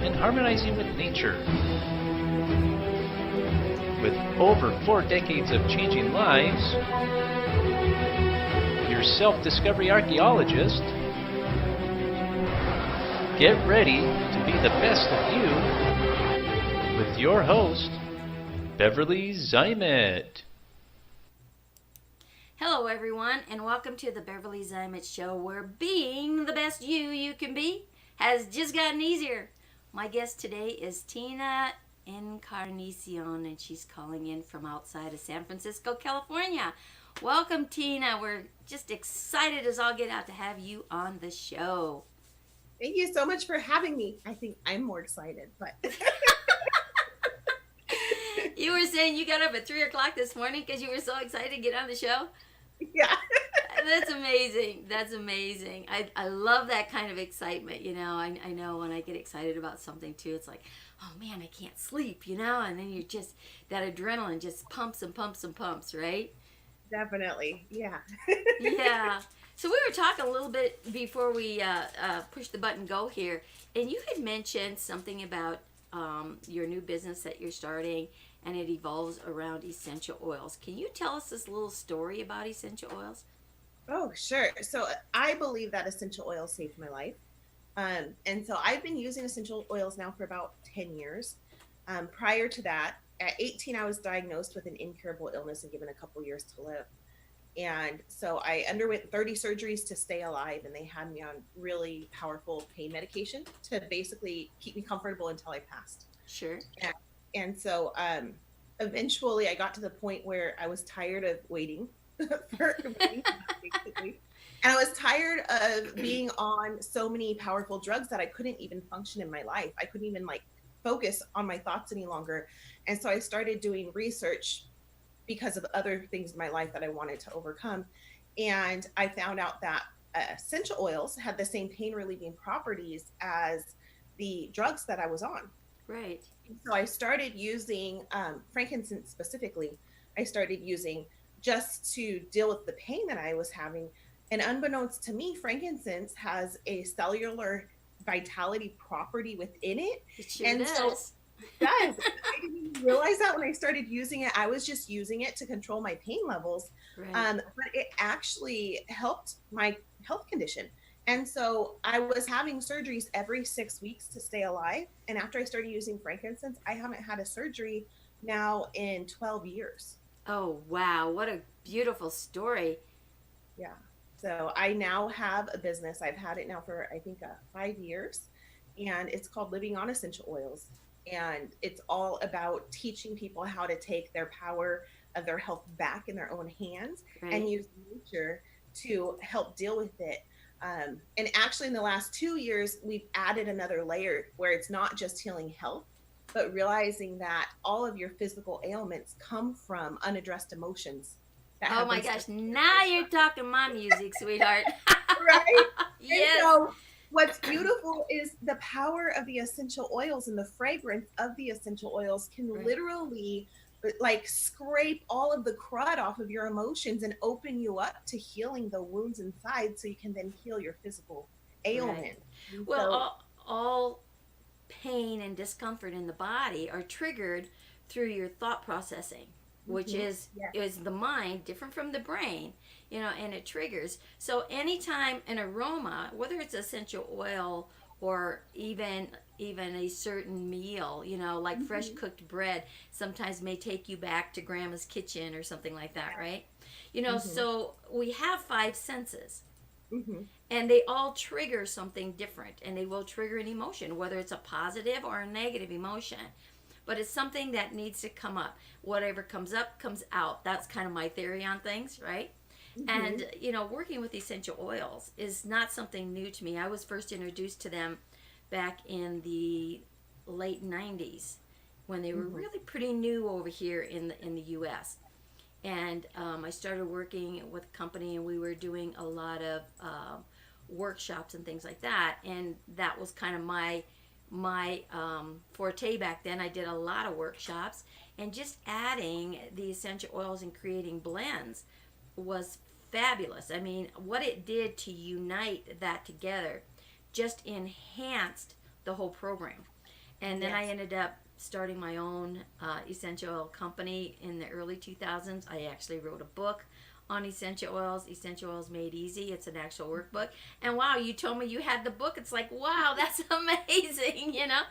and harmonizing with nature. With over 4 decades of changing lives, your self-discovery archaeologist, get ready to be the best of you with your host, Beverly Zymet. Hello everyone, and welcome to the Beverly Zymet Show, where being the best you can be has just gotten easier. My guest today is Tina Encarnacion, and she's calling in from outside of San Francisco, California. Welcome, Tina. We're just excited as all get out to have you on the show. Thank you so much for having me. I think I'm more excited, but... You were saying you got up at 3 o'clock this morning because you were so excited to get on the show? Yeah. That's amazing. That's amazing. I love that kind of excitement, you know. I know when I get excited about something too, it's like, oh man, I can't sleep, you know, and then you're just, that adrenaline just pumps and pumps and pumps, right? Definitely, yeah. Yeah. So we were talking a little bit before we push the button go here, and you had mentioned something about your new business that you're starting, and it evolves around essential oils. Can you tell us this little story about essential oils? Oh, sure. So I believe that essential oils saved my life. And so I've been using essential oils now for about 10 years. Prior to that, at 18, I was diagnosed with an incurable illness and given a couple years to live. And so I underwent 30 surgeries to stay alive, and they had me on really powerful pain medication to basically keep me comfortable until I passed. Sure. And so eventually I got to the point where I was tired of waiting basically. And I was tired of being on so many powerful drugs that I couldn't even function in my life. I couldn't even focus on my thoughts any longer. And so I started doing research because of other things in my life that I wanted to overcome. And I found out that essential oils had the same pain relieving properties as the drugs that I was on. Right. So I started using frankincense specifically. I started using just to deal with the pain that I was having. And unbeknownst to me, frankincense has a cellular vitality property within it. It sure and does. So it does. I didn't even realize that when I started using it. I was just using it to control my pain levels. Right. But it actually helped my health condition. And so I was having surgeries every 6 weeks to stay alive. And after I started using frankincense, I haven't had a surgery now in 12 years. Oh, wow. What a beautiful story. Yeah. So I now have a business. I've had it now for, I think, 5 years. And it's called Living on Essential Oils. And it's all about teaching people how to take their power of their health back in their own hands, right, and use nature to help deal with it. And actually in the last 2 years, we've added another layer where it's not just healing health, but realizing that all of your physical ailments come from unaddressed emotions. Oh my gosh, now you're talking my music, sweetheart. Right? Yes. And so what's beautiful is the power of the essential oils, and the fragrance of the essential oils can literally scrape all of the crud off of your emotions and open you up to healing the wounds inside, so you can then heal your physical ailment. Right. Well, all pain and discomfort in the body are triggered through your thought processing, which is the mind, different from the brain, you know, and it triggers. So anytime an aroma, whether it's essential oil or even a certain meal, you know, like fresh cooked bread, sometimes may take you back to grandma's kitchen or something like that, right? You know, so we have 5 senses. And they all trigger something different, and they will trigger an emotion, whether it's a positive or a negative emotion. But it's something that needs to come up. Whatever comes up, comes out. That's kind of my theory on things, right? And, you know, working with essential oils is not something new to me. I was first introduced to them back in the late 90s when they were really pretty new over here in the U.S. And I started working with a company, and we were doing a lot of workshops and things like that. And that was kind of my forte back then. I did a lot of workshops, and just adding the essential oils and creating blends was fabulous. I mean, what it did to unite that together just enhanced the whole program. And then I Yes. ended up starting my own essential oil company in the early 2000s. I actually wrote a book on Essential Oils Made Easy. It's an actual workbook. And wow, you told me you had the book. It's like, wow, that's amazing, you know?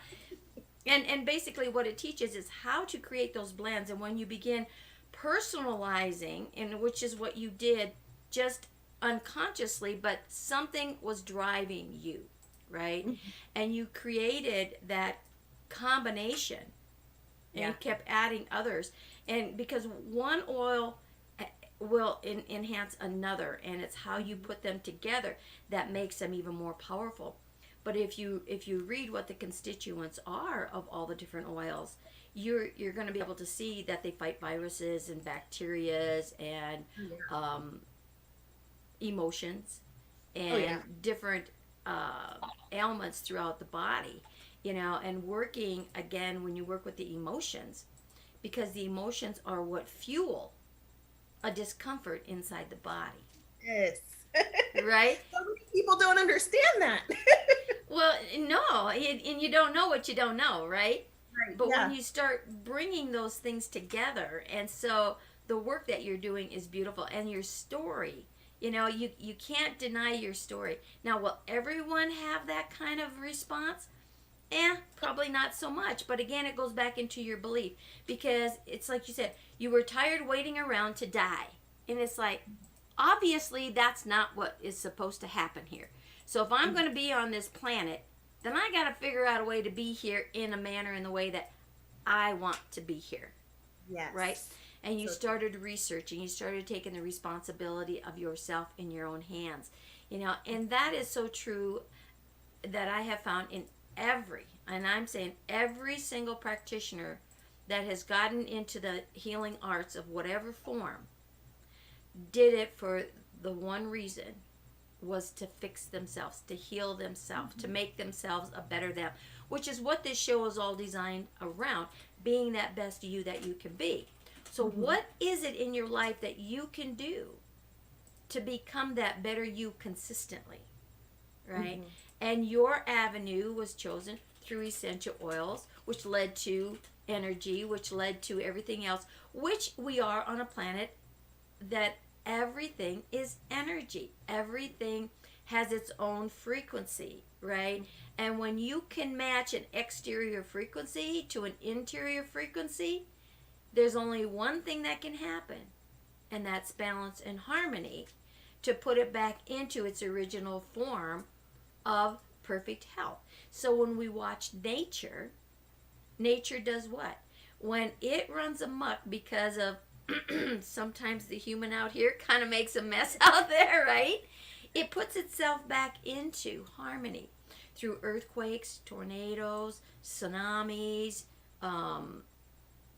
And basically what it teaches is how to create those blends. And when you begin personalizing, and which is what you did just unconsciously, but something was driving you, right? Mhm. And you created that combination, and Yeah. you kept adding others. And because one oil will enhance another, and it's how you put them together that makes them even more powerful. But if you read what the constituents are of all the different oils, you're going to be able to see that they fight viruses and bacterias and Yeah. um, emotions Oh yeah. and different ailments throughout the body, you know. And working again, when you work with the emotions, because the emotions are what fuel a discomfort inside the body, Yes. right? So many people don't understand that. Well, no, and you don't know what you don't know, right? Right. But when Yeah. you start bringing those things together, and so the work that you're doing is beautiful, and your story, you know, you can't deny your story. Now, will everyone have that kind of response? Probably not so much. But again, it goes back into your belief, because it's like you said, you were tired waiting around to die. And it's like, obviously, that's not what is supposed to happen here. So if I'm going to be on this planet, then I got to figure out a way to be here in a manner, in the way that I want to be here, right? Yes. And you So true. started researching, you started taking the responsibility of yourself in your own hands, you know. And that is so true, that I have found in every, and I'm saying every single practitioner that has gotten into the healing arts of whatever form, did it for the one reason, was to fix themselves, to heal themselves, to make themselves a better them, which is what this show is all designed around, being that best you that you can be. So Mm-hmm. what is it in your life that you can do to become that better you consistently, right? Mm-hmm. And your avenue was chosen through essential oils, which led to energy, which led to everything else, which we are on a planet that everything is energy. Everything has its own frequency, right? And when you can match an exterior frequency to an interior frequency, there's only one thing that can happen, and that's balance and harmony, to put it back into its original form of perfect health. So when we watch nature, nature does what? When it runs amok because of sometimes the human out here kind of makes a mess out there, right? It puts itself back into harmony through earthquakes, tornadoes, tsunamis, um,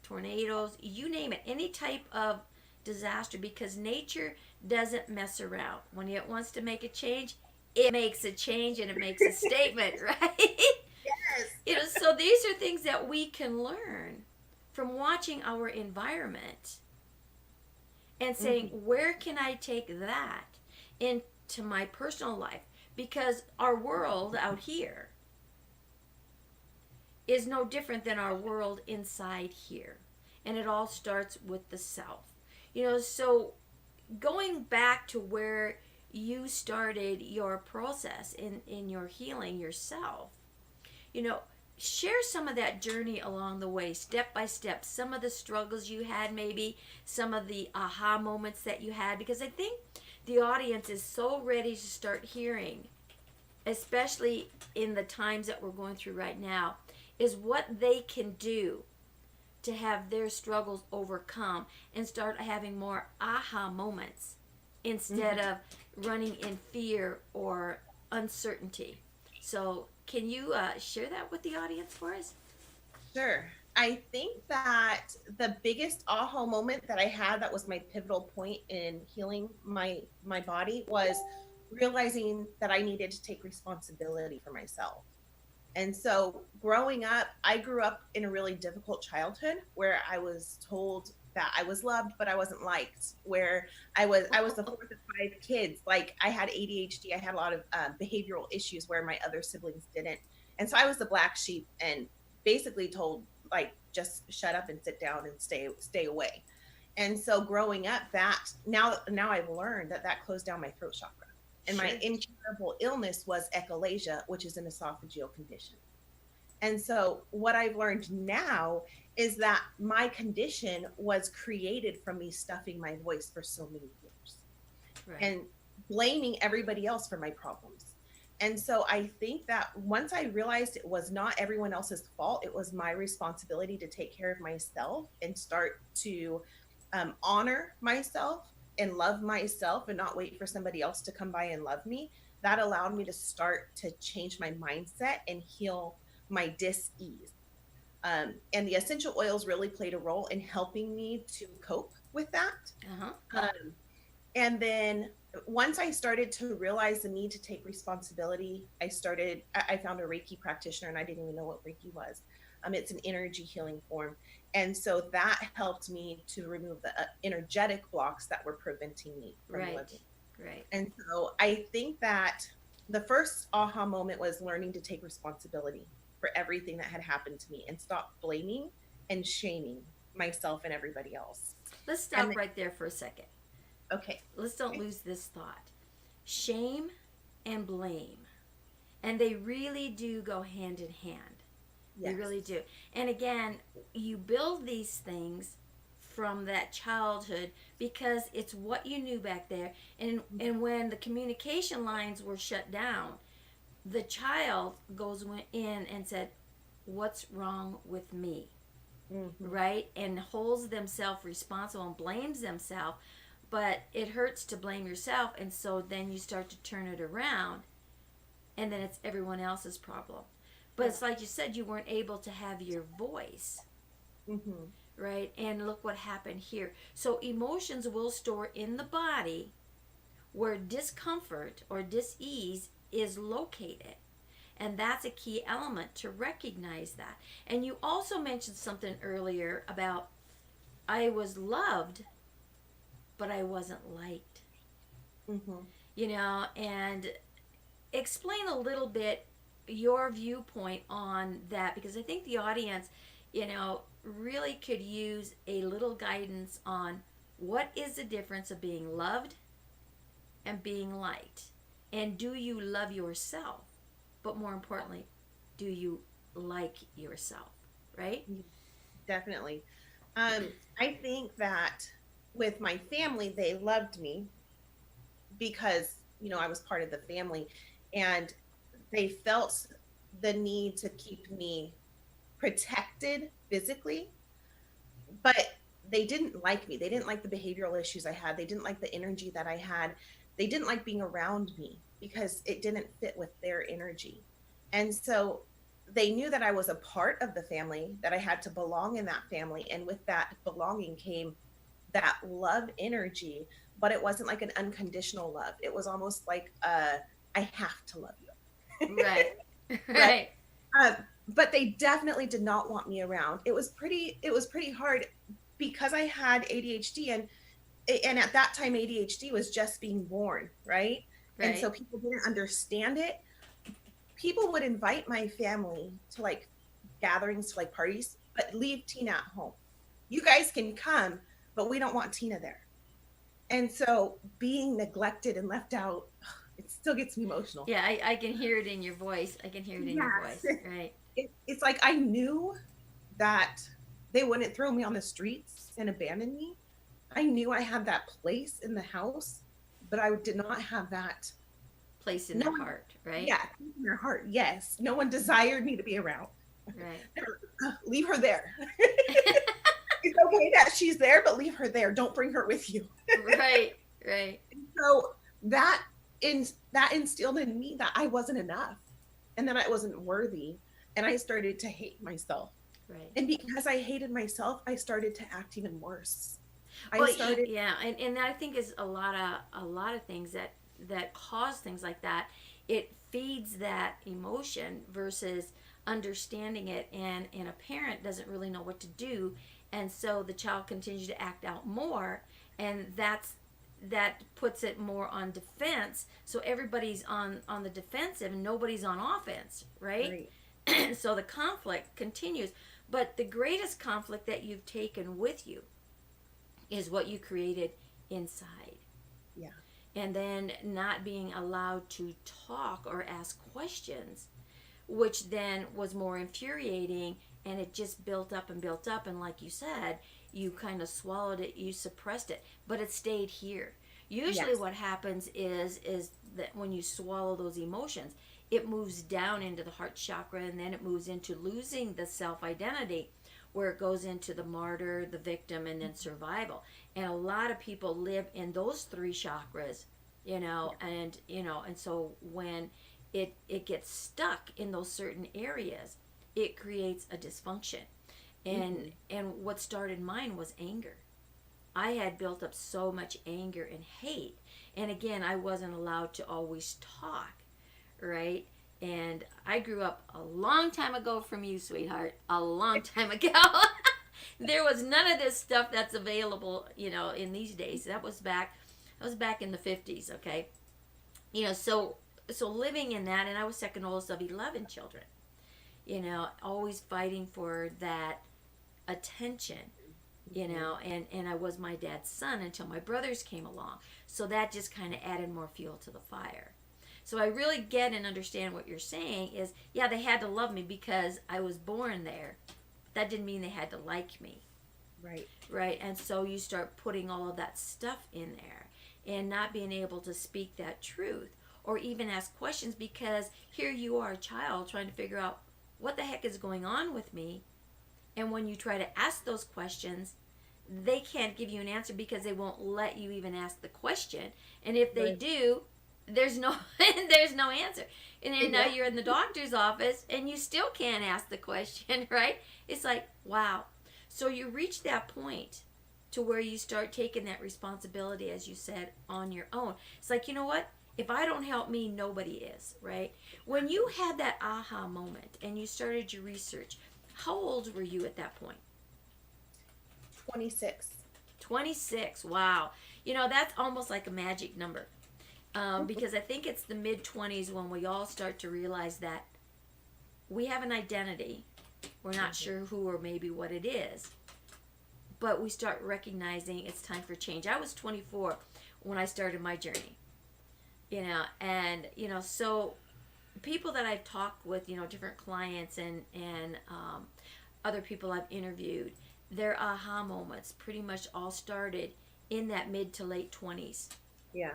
tornadoes, you name it, any type of disaster, because nature doesn't mess around. When it wants to make a change, it makes a change, and it makes a statement, right? Yes. You know, so these are things that we can learn from watching our environment and saying, Mm-hmm. where can I take that into my personal life? Because our world out here is no different than our world inside here. And it all starts with the self. You know, so going back to where you started your process in your healing yourself, you know, share some of that journey along the way, step by step, some of the struggles you had, maybe some of the aha moments that you had, because I think the audience is so ready to start hearing, especially in the times that we're going through right now, is what they can do to have their struggles overcome and start having more aha moments instead Mm-hmm. of running in fear or uncertainty. So, can you share that with the audience for us? Sure. I think that the biggest aha moment that I had, that was my pivotal point in healing my body, was realizing that I needed to take responsibility for myself. And so growing up, I grew up in a really difficult childhood where I was told that I was loved, but I wasn't liked. Where I was the fourth of five kids. Like, I had ADHD, I had a lot of behavioral issues where my other siblings didn't, and so I was the black sheep. And basically told like just shut up and sit down and stay away. And so growing up, that now I've learned that that closed down my throat chakra. And Sure. my incurable illness was echolalia, which is an esophageal condition. And so what I've learned now is that my condition was created from me stuffing my voice for so many years Right. and blaming everybody else for my problems. And so I think that once I realized it was not everyone else's fault, it was my responsibility to take care of myself and start to honor myself and love myself and not wait for somebody else to come by and love me. That allowed me to start to change my mindset and heal my dis-ease. And the essential oils really played a role in helping me to cope with that. Uh-huh. And then once I started to realize the need to take responsibility, I found a Reiki practitioner, and I didn't even know what Reiki was. It's an energy healing form. And so that helped me to remove the energetic blocks that were preventing me from Right. living. Right. And so I think that the first aha moment was learning to take responsibility for everything that had happened to me and stop blaming and shaming myself and everybody else. Let's stop right there for a second. Okay. Let's don't lose this thought. Shame and blame. And they really do go hand in hand. Yes. They really do. And again, you build these things from that childhood because it's what you knew back there. And when the communication lines were shut down, the child went in and said, "What's wrong with me?" Mm-hmm. Right? And holds themselves responsible and blames themselves. But it hurts to blame yourself, and so then you start to turn it around, and then it's everyone else's problem. But it's like you said, you weren't able to have your voice, Mm-hmm. right? And look what happened here. So emotions will store in the body where discomfort or dis-ease is located. And that's a key element to recognize that. And you also mentioned something earlier about I was loved, but I wasn't liked. Mm-hmm. And explain a little bit your viewpoint on that because I think the audience, really could use a little guidance on what is the difference of being loved and being liked. And do you love yourself? But more importantly, do you like yourself, right? Definitely. I think that with my family, they loved me because, I was part of the family, and they felt the need to keep me protected physically, but they didn't like me. They didn't like the behavioral issues I had. They didn't like the energy that I had. They didn't like being around me because it didn't fit with their energy. And so they knew that I was a part of the family, that I had to belong in that family. And with that belonging came that love energy, but it wasn't like an unconditional love. It was almost like I have to love you. Right. Right. But they definitely did not want me around. It was pretty hard because I had ADHD, and at that time ADHD was just being born, right? And so people didn't understand it. People would invite my family to like gatherings, to like parties, but leave Tina at home. You guys can come, but we don't want Tina there. And so being neglected and left out, it still gets me emotional. Yeah, I can hear it in your voice. I can hear it in your voice. Right. It's like I knew that they wouldn't throw me on the streets and abandon me. I knew I had that place in the house, but I did not have that place in their heart, right? Yeah, in their heart. Yes. No one desired me to be around. Right. Leave her there. It's okay that she's there, but leave her there. Don't bring her with you. Right. So that instilled in me that I wasn't enough and that I wasn't worthy. And I started to hate myself. Right. And because I hated myself, I started to act even worse. And I think is a lot of things that cause things like that. It feeds that emotion versus understanding it, and a parent doesn't really know what to do, and so the child continues to act out more, and that puts it more on defense. So everybody's on the defensive and nobody's on offense, right? So the conflict continues. But the greatest conflict that you've taken with you is what you created inside. Yeah. And then not being allowed to talk or ask questions, which then was more infuriating, and it just built up and built up. And like you said, you kind of swallowed it, you suppressed it, but it stayed here. Usually Yes. what happens is that when you swallow those emotions, it moves down into the heart chakra, and then it moves into losing the self identity, where it goes into the martyr, the victim, and then survival. And a lot of people live in those three chakras, and so when it gets stuck in those certain areas, it creates a dysfunction. And what started mine was anger. I had built up so much anger and hate. And again, I wasn't allowed to always talk, right? And I grew up a long time ago from you, sweetheart. A long time ago. There was none of this stuff that's available, in these days. That was back in the 50s, okay? So living in that, and I was second oldest of 11 children. Always fighting for that attention, and I was my dad's son until my brothers came along. So that just kind of added more fuel to the fire. So I really get and understand what you're saying is, yeah, they had to love me because I was born there. That didn't mean they had to like me. Right. Right. And so you start putting all of that stuff in there and not being able to speak that truth or even ask questions, because here you are, a child, trying to figure out what the heck is going on with me. And when you try to ask those questions, they can't give you an answer because they won't let you even ask the question. And if they do, there's no there's no answer. And then now you're in the doctor's office and you still can't ask the question, right? It's like, wow. So you reach that point to where you start taking that responsibility, as you said, on your own. It's like, you know what? If I don't help me, nobody is, right? When you had that aha moment and you started your research, how old were you at that point? 26. 26. Wow. That's almost like a magic number. Because I think it's the mid 20s when we all start to realize that we have an identity. We're not sure who or maybe what it is, but we start recognizing it's time for change. I was 24 when I started my journey, so people that I've talked with, different clients and other people I've interviewed, their aha moments pretty much all started in that mid to late 20s. Yeah.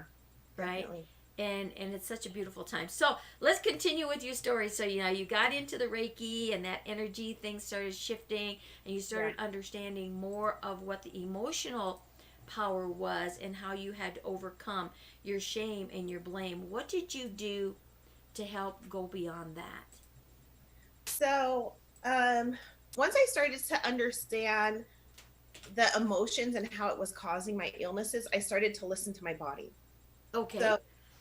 Right. Definitely. And it's such a beautiful time. So let's continue with your story. So you got into the Reiki and that energy thing started shifting, and you started understanding more of what the emotional power was and how you had to overcome your shame and your blame. What did you do to help go beyond that? So once I started to understand the emotions and how it was causing my illnesses, I started to listen to my body. Okay. So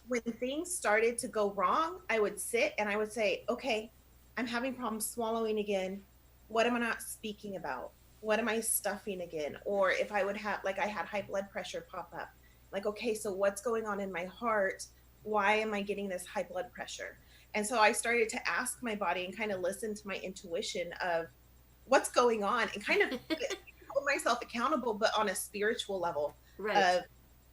when things started to go wrong, I would sit and I would say, okay, I'm having problems swallowing again. What am I not speaking about? What am I stuffing again? Or if I would have, like I had high blood pressure pop up, like, okay, so what's going on in my heart? Why am I getting this high blood pressure? And so I started to ask my body and kind of listen to my intuition of what's going on and kind of hold myself accountable, but on a spiritual level. Right.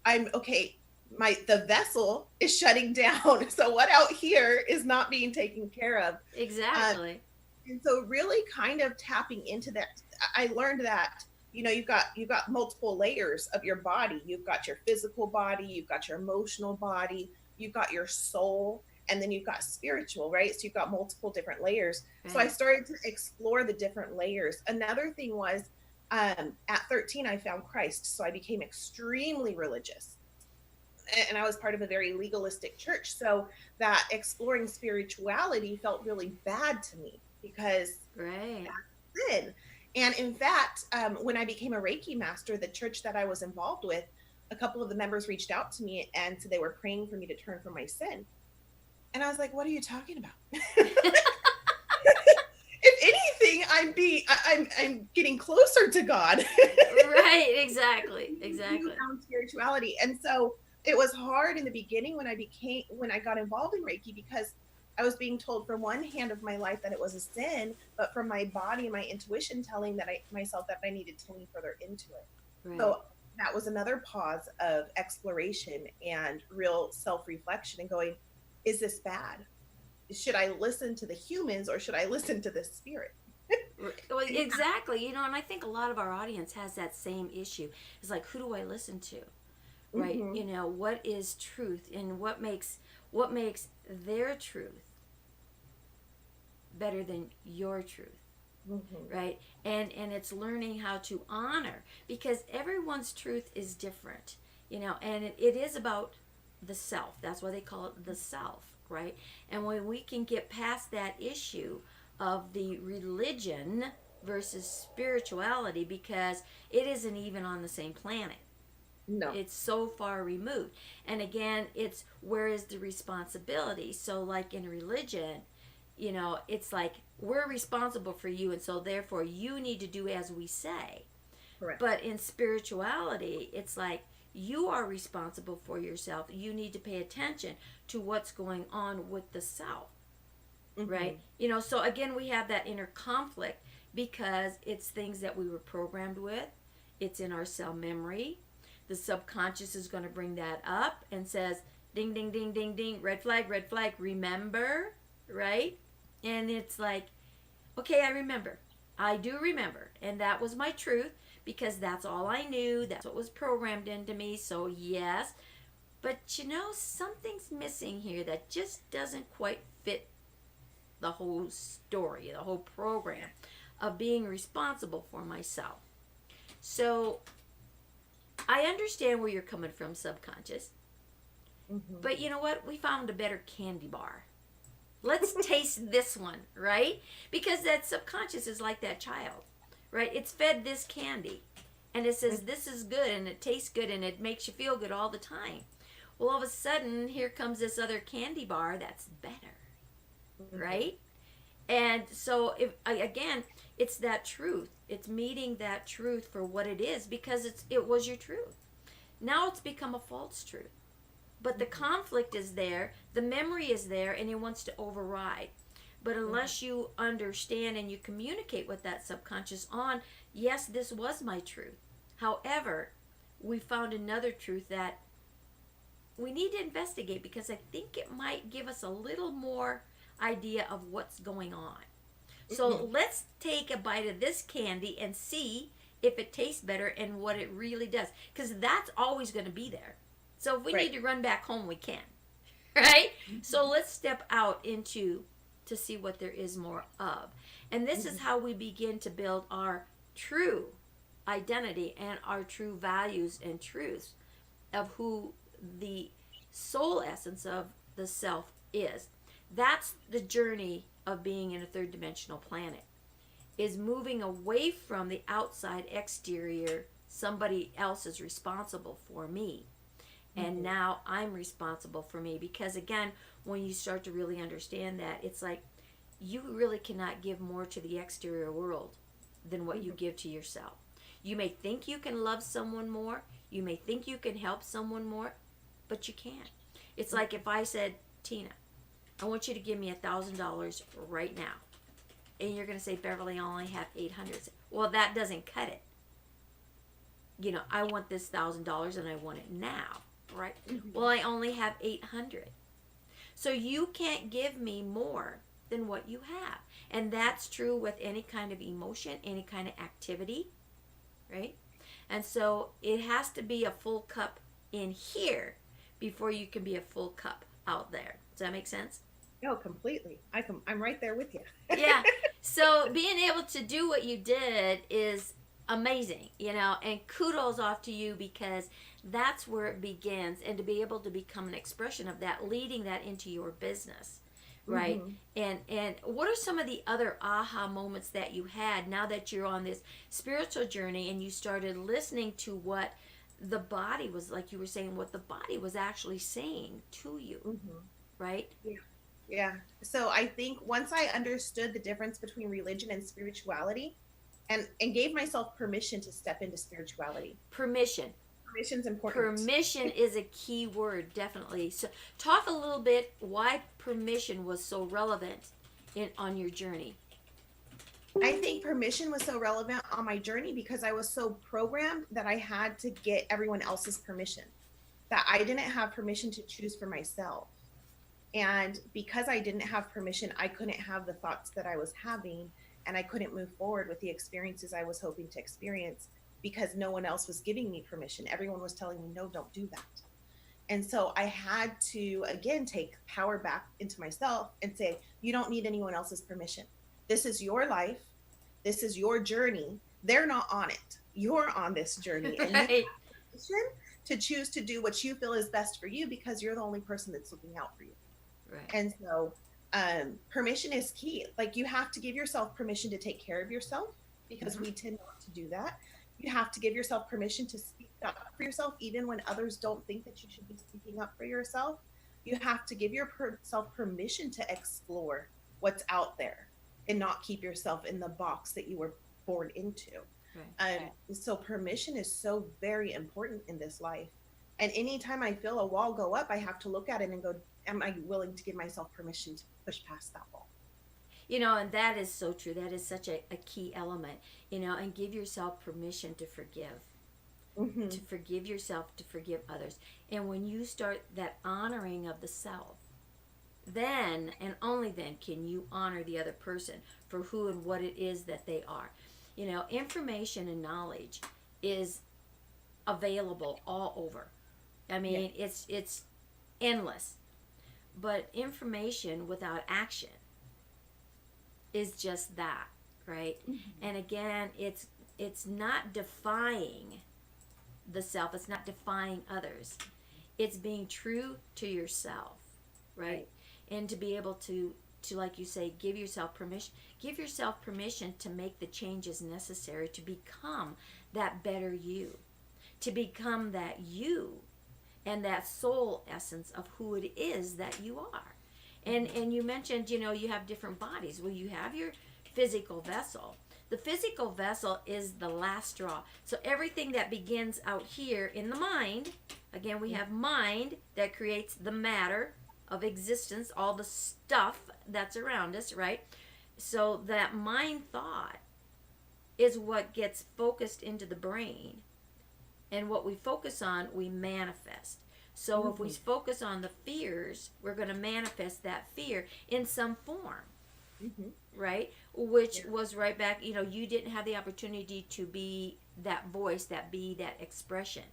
I'm okay. The vessel is shutting down. So what out here is not being taken care of. Exactly. And so really kind of tapping into that, I learned that, you've got multiple layers of your body. You've got your physical body, you've got your emotional body, you've got your soul, and then you've got spiritual, right? So you've got multiple different layers. Right. So I started to explore the different layers. Another thing was, at 13, I found Christ. So I became extremely religious. And I was part of a very legalistic church. So that exploring spirituality felt really bad to me because that's sin. And in fact, when I became a Reiki master, the church that I was involved with, a couple of the members reached out to me and said they were praying for me to turn from my sin. And I was like, what are you talking about? If anything, I'm getting closer to God. Right, exactly. Found spirituality. And so it was hard in the beginning when I got involved in Reiki because I was being told from one hand of my life that it was a sin, but from my body and my intuition telling myself that I needed to lean further into it. Right. So that was another pause of exploration and real self-reflection and going, is this bad? Should I listen to the humans or should I listen to the spirit? Well, exactly. And I think a lot of our audience has that same issue. It's like, who do I listen to? Right? Mm-hmm. What is truth, and what makes their truth better than your truth? Mm-hmm. Right? And it's learning how to honor, because everyone's truth is different. And it is about the self. That's why they call it the self, right? And when we can get past that issue of the religion versus spirituality, because it isn't even on the same planet. No. It's so far removed. And again, it's where is the responsibility? So, like in religion, it's like we're responsible for you, and so therefore you need to do as we say. Correct. But in spirituality, it's like you are responsible for yourself. You need to pay attention to what's going on with the self, Mm-hmm. right? So again, we have that inner conflict because it's things that we were programmed with. It's in our cell memory. The subconscious is going to bring that up and says, ding, ding, ding, ding, ding, red flag, remember, right? And it's like, okay, I remember. I do remember. And that was my truth because that's all I knew. That's what was programmed into me. So, yes. But something's missing here that just doesn't quite fit the whole story, the whole program of being responsible for myself. So, I understand where you're coming from, subconscious. Mm-hmm. But you know what? We found a better candy bar. Let's taste this one, right? Because that subconscious is like that child, right? It's fed this candy and it says this is good and it tastes good and it makes you feel good all the time. Well, all of a sudden, here comes this other candy bar that's better, right? And so, again, it's that truth. It's meeting that truth for what it is because it was your truth. Now it's become a false truth. But the conflict is there, the memory is there, and it wants to override. But unless you understand and you communicate with that subconscious on, yes, this was my truth. However, we found another truth that we need to investigate because I think it might give us a little more idea of what's going on. So let's take a bite of this candy and see if it tastes better and what it really does. Because that's always going to be there. So if we need to run back home, we can. Right? So let's step out to see what there is more of. And this is how we begin to build our true identity and our true values and truths of who the soul essence of the self is. That's the journey of being in a third dimensional planet, is moving away from the outside exterior. Somebody else is responsible for me. And now I'm responsible for me. Because again, when you start to really understand that, it's like you really cannot give more to the exterior world than what you give to yourself. You may think you can love someone more. You may think you can help someone more, but you can't. It's like if I said, Tina, I want you to give me $1,000 right now. And you're going to say, Beverly, I only have $800. Well, that doesn't cut it. I want this $1,000 and I want it now, right? Well, I only have $800. So you can't give me more than what you have. And that's true with any kind of emotion, any kind of activity, right? And so it has to be a full cup in here before you can be a full cup out there. Does that make sense? No, completely. I'm right there with you. Yeah. So being able to do what you did is amazing, and kudos off to you because that's where it begins, and to be able to become an expression of that, leading that into your business, right? And what are some of the other aha moments that you had now that you're on this spiritual journey and you started listening to what the body was, like you were saying, what the body was actually saying to you, right? Yeah. So I think once I understood the difference between religion and spirituality and gave myself permission to step into spirituality. Permission. Permission's important. Permission is a key word, definitely. So talk a little bit why permission was so relevant on your journey. I think permission was so relevant on my journey because I was so programmed that I had to get everyone else's permission, that I didn't have permission to choose for myself. And because I didn't have permission, I couldn't have the thoughts that I was having, and I couldn't move forward with the experiences I was hoping to experience because no one else was giving me permission. Everyone was telling me, no, don't do that. And so I had to, again, take power back into myself and say, you don't need anyone else's permission. This is your life. This is your journey. They're not on it. You're on this journey. And Right. you have permission to choose to do what you feel is best for you because you're the only person that's looking out for you. Right. And so permission is key. Like, you have to give yourself permission to take care of yourself because we tend not to do that. You have to give yourself permission to speak up for yourself, even when others don't think that you should be speaking up for yourself. You have to give yourself permission to explore what's out there and not keep yourself in the box that you were born into. Right. So permission is so very important in this life. And anytime I feel a wall go up, I have to look at it and go, am I willing to give myself permission to push past that wall? And that is so true. That is such a key element, and give yourself permission to forgive. To forgive yourself, to forgive others. And when you start that honoring of the self, then and only then can you honor the other person for who and what it is that they are. Information and knowledge is available all over. I mean, it's endless. But information without action is just that, right? And again, it's not defying the self. It's not defying others. It's being true to yourself, right? And to be able to like you say, give yourself permission. Give yourself permission to make the changes necessary to become that better you, to become that you and that soul essence of who it is that you are. And you mentioned, you have different bodies. Well, you have your physical vessel. The physical vessel is the last straw. So everything that begins out here in the mind, again, we have mind that creates the matter of existence, all the stuff that's around us, right? So that mind thought is what gets focused into the brain. And what we focus on, we manifest. So if we focus on the fears, we're going to manifest that fear in some form, right? Which was right back, you didn't have the opportunity to be that voice, that expression,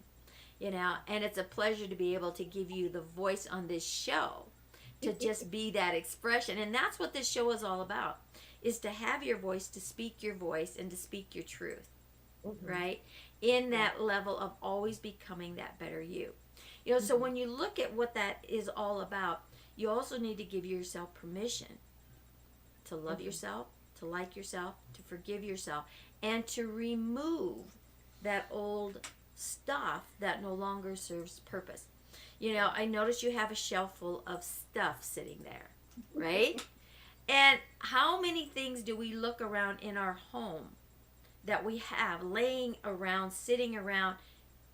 and it's a pleasure to be able to give you the voice on this show to just be that expression. And that's what this show is all about, is to have your voice, to speak your voice, and to speak your truth, right? In that level of always becoming that better you. So when you look at what that is all about, you also need to give yourself permission to love yourself, to like yourself, to forgive yourself, and to remove that old stuff that no longer serves purpose. I notice you have a shelf full of stuff sitting there, right? And how many things do we look around in our home that we have laying around, sitting around,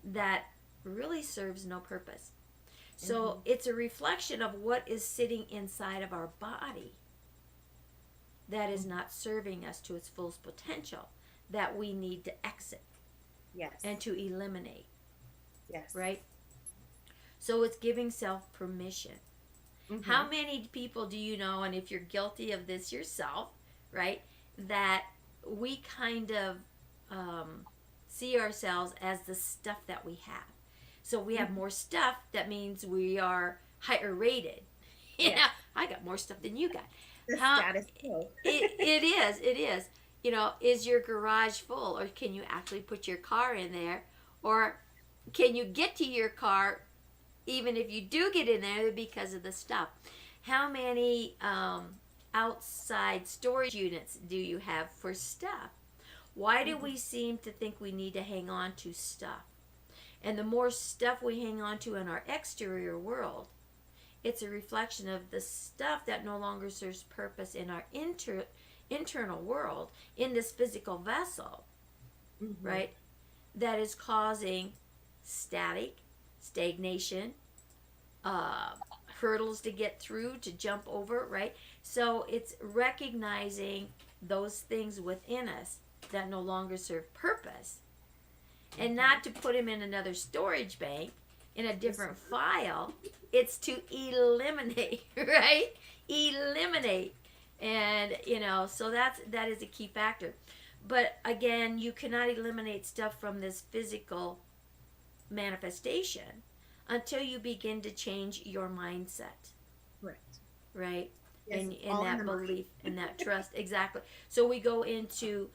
that really serves no purpose? So it's a reflection of what is sitting inside of our body that is not serving us to its fullest potential, that we need to exit and to eliminate. Right? So it's giving self permission. How many people do you know, and if you're guilty of this yourself, right, that we kind of see ourselves as the stuff that we have. So we have more stuff, that means we are higher rated. I got more stuff than you got. The status quo. It is. Is your garage full, or can you actually put your car in there? Or can you get to your car even if you do get in there because of the stuff? How many outside storage units do you have for stuff? Why do we seem to think we need to hang on to stuff? And the more stuff we hang on to in our exterior world, it's a reflection of the stuff that no longer serves purpose in our internal world, in this physical vessel, right? That is causing static, stagnation, uh, hurdles to get through, to jump over, right? So it's recognizing those things within us that no longer serve purpose, and not to put them in another storage bank in a different file. It's to eliminate, right? Eliminate. And so that is a key factor. But again, you cannot eliminate stuff from this physical manifestation until you begin to change your mindset. Correct. Right? Yes, And in all in that the mind. belief and that trust. Exactly. So we go into,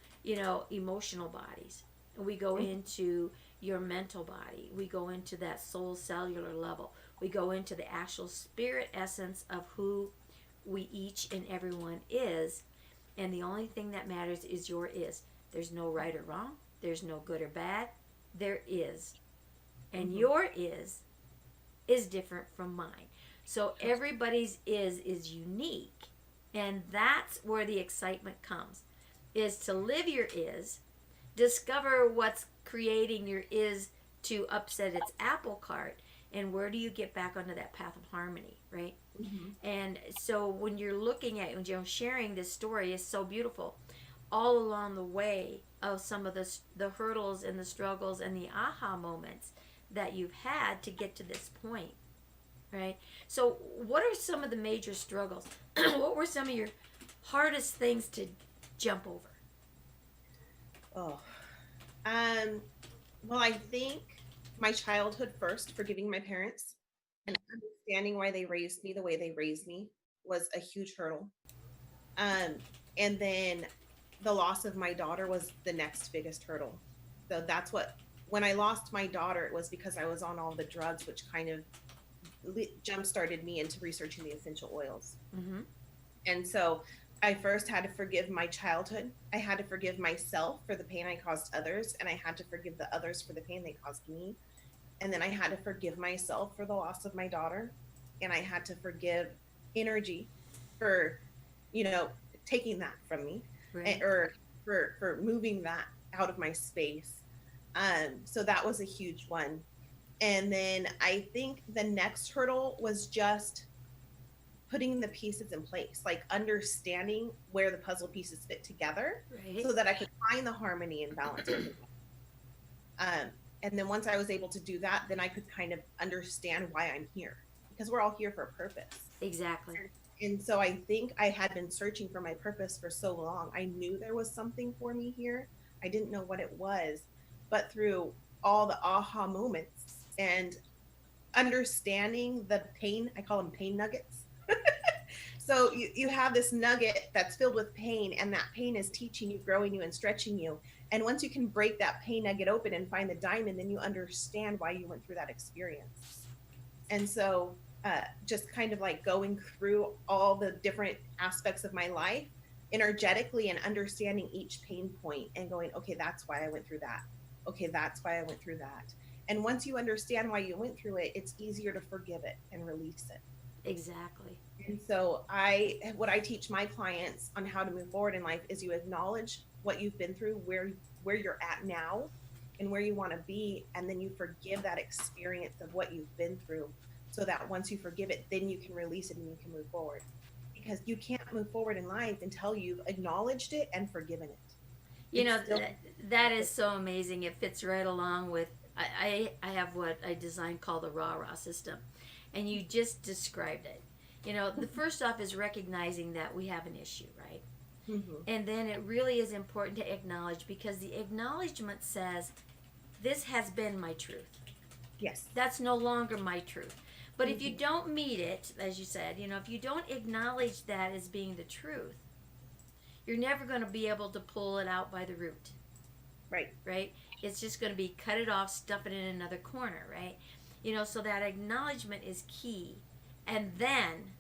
emotional bodies. And we go into your mental body. We go into that soul cellular level. We go into the actual spirit essence of who we each and everyone is. And the only thing that matters is your is. There's no right or wrong. There's no good or bad. There is. And your is different from mine. So everybody's is unique. And that's where the excitement comes. Is to live your is, discover what's creating your is to upset its apple cart, and where do you get back onto that path of harmony, right? And so when you're looking at, sharing this story is so beautiful, all along the way of some of the hurdles and the struggles and the aha moments that you've had to get to this point, right? So what are some of the major struggles? What were some of your hardest things to jump over? Oh, well, I think my childhood first, forgiving my parents and understanding why they raised me the way they raised me was a huge hurdle. Um, and then the loss of my daughter was the next biggest hurdle. So that's when I lost my daughter, it was because I was on all the drugs, which kind of jump started me into researching the essential oils. Mm-hmm. And so I first had to forgive my childhood. I had to forgive myself for the pain I caused others, and I had to forgive the others for the pain they caused me. And then I had to forgive myself for the loss of my daughter, and I had to forgive energy for, taking that from me, Right. or for moving that out of my space. So that was a huge one. And then I think the next hurdle was just putting the pieces in place, like understanding where the puzzle pieces fit together, Right. so that I could find the harmony and balance. And then once I was able to do that, then I could kind of understand why I'm here, because we're all here for a purpose. Exactly. And so I think I had been searching for my purpose for so long. I knew there was something for me here. I didn't know what it was, but through all the aha moments and understanding the pain, I call them pain nuggets. So you have this nugget that's filled with pain, and that pain is teaching you, growing you, and stretching you. And once you can break that pain nugget open and find the diamond, then you understand why you went through that experience. And so just kind of like going through all the different aspects of my life energetically and understanding each pain point and going, okay, that's why I went through that. Okay, that's why I went through that. And once you understand why you went through it, it's easier to forgive it and release it. Exactly. And so what I teach my clients on how to move forward in life is you acknowledge what you've been through, where you're at now and where you want to be, and then you forgive that experience of what you've been through, so that once you forgive it, then you can release it and you can move forward. Because you can't move forward in life until you've acknowledged it and forgiven it. That is so amazing. It fits right along with I have what I designed called the rah-rah system, and you just described it. The first off is recognizing that we have an issue, right? Mm-hmm. And then it really is important to acknowledge, because the acknowledgement says, this has been my truth. Yes. That's no longer my truth. But if you don't meet it, as you said, if you don't acknowledge that as being the truth, you're never going to be able to pull it out by the root. Right. Right? It's just going to be cut it off, stuff it in another corner, right? So that acknowledgement is key. And then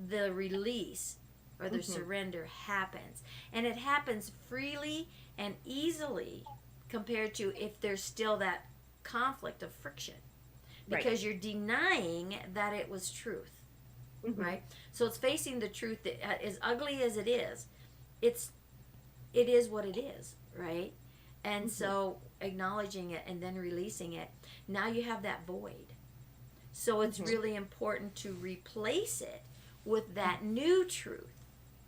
the release or the surrender happens. And it happens freely and easily compared to if there's still that conflict of friction. Because you're denying that it was truth. Right? So it's facing the truth that, as ugly as it is what it is, right? And so acknowledging it and then releasing it, now you have that void. So it's really important to replace it with that new truth,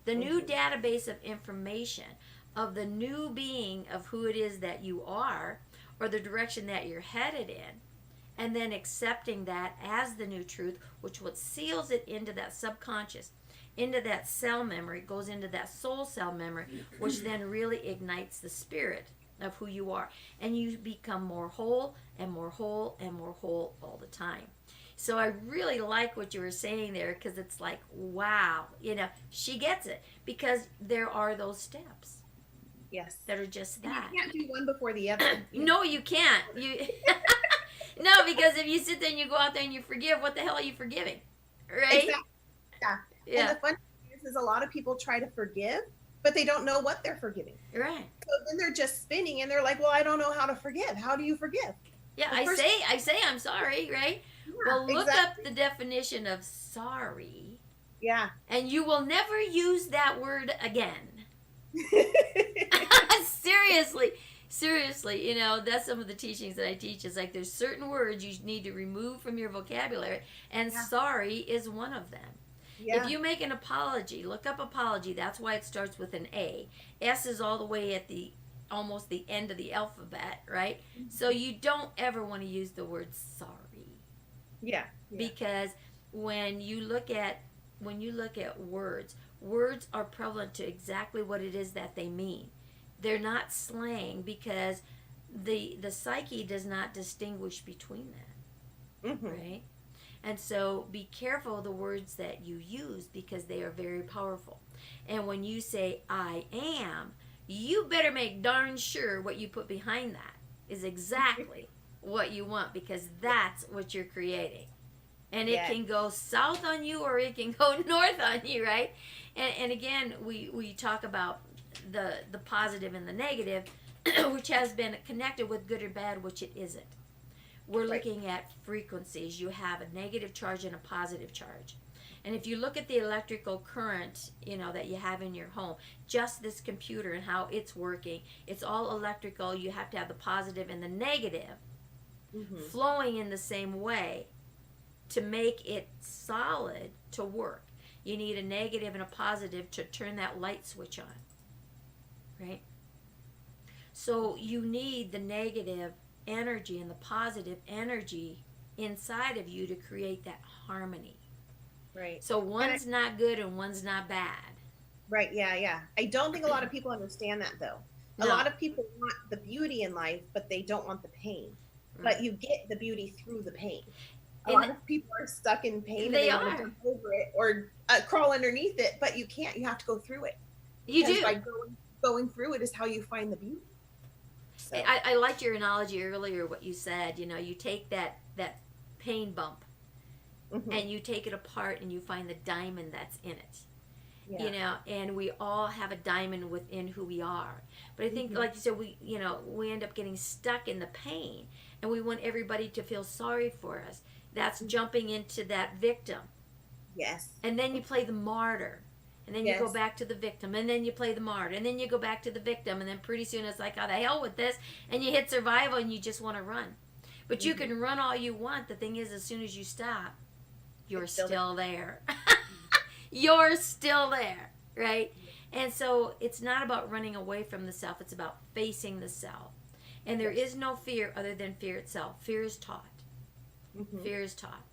the new database of information of the new being of who it is that you are, or the direction that you're headed in, and then accepting that as the new truth, which what seals it into that subconscious, into that cell memory, goes into that soul cell memory, which then really ignites the spirit of who you are, and you become more whole and more whole and more whole all the time. So I really like what you were saying there, because it's like, wow, she gets it, because there are those steps. Yes. That are just that. You can't do one before the other. No, you can't. No, because if you sit there and you go out there and you forgive, what the hell are you forgiving? Right? Exactly. Yeah. And the fun thing is a lot of people try to forgive, but they don't know what they're forgiving. Right. So then they're just spinning, and they're like, well, I don't know how to forgive. How do you forgive? Yeah, well, I say I'm sorry, right? Yeah, well, look up the definition of sorry. Yeah. And you will never use that word again. Seriously, that's some of the teachings that I teach. Is like there's certain words you need to remove from your vocabulary, and sorry is one of them. Yeah. If you make an apology, look up apology. That's why it starts with an A. S is all the way at almost the end of the alphabet, right? So you don't ever want to use the word sorry. Yeah. Because when you look at words are prevalent to exactly what it is that they mean. They're not slang, because the psyche does not distinguish between that, right? And so be careful of the words that you use, because they are very powerful. And when you say I am, you better make darn sure what you put behind that is exactly what you want, because that's what you're creating. And it can go south on you, or it can go north on you, right? And again, we talk about the positive and the negative, which has been connected with good or bad, which it isn't. We're looking at frequencies. You have a negative charge and a positive charge. And if you look at the electrical current, that you have in your home, just this computer and how it's working, it's all electrical. You have to have the positive and the negative flowing in the same way to make it solid to work. You need a negative and a positive to turn that light switch on, right? So you need the negative energy and the positive energy inside of you to create that harmony. Right. So one's not good and one's not bad. Right, yeah. I don't think a lot of people understand that, though. No. A lot of people want the beauty in life, but they don't want the pain. Right. But you get the beauty through the pain. A lot of people are stuck in pain, and they want to jump over it or crawl underneath it, but you can't. You have to go through it. You do. By going through it is how you find the beauty. So. I liked your analogy earlier, what you said. You take that pain bump, and you take it apart, and you find the diamond that's in it. Yeah. And we all have a diamond within who we are. But I think, like you said, we end up getting stuck in the pain, and we want everybody to feel sorry for us. That's jumping into that victim. Yes. And then you play the martyr. And then you go back to the victim. And then you play the martyr. And then you go back to the victim. And then pretty soon it's like, oh, the hell with this. And you hit survival and you just want to run. But you can run all you want. The thing is, as soon as you stop, you're still there. You're still there, right? And so it's not about running away from the self. It's about facing the self. And there is no fear other than fear itself. Fear is taught. Fear is taught.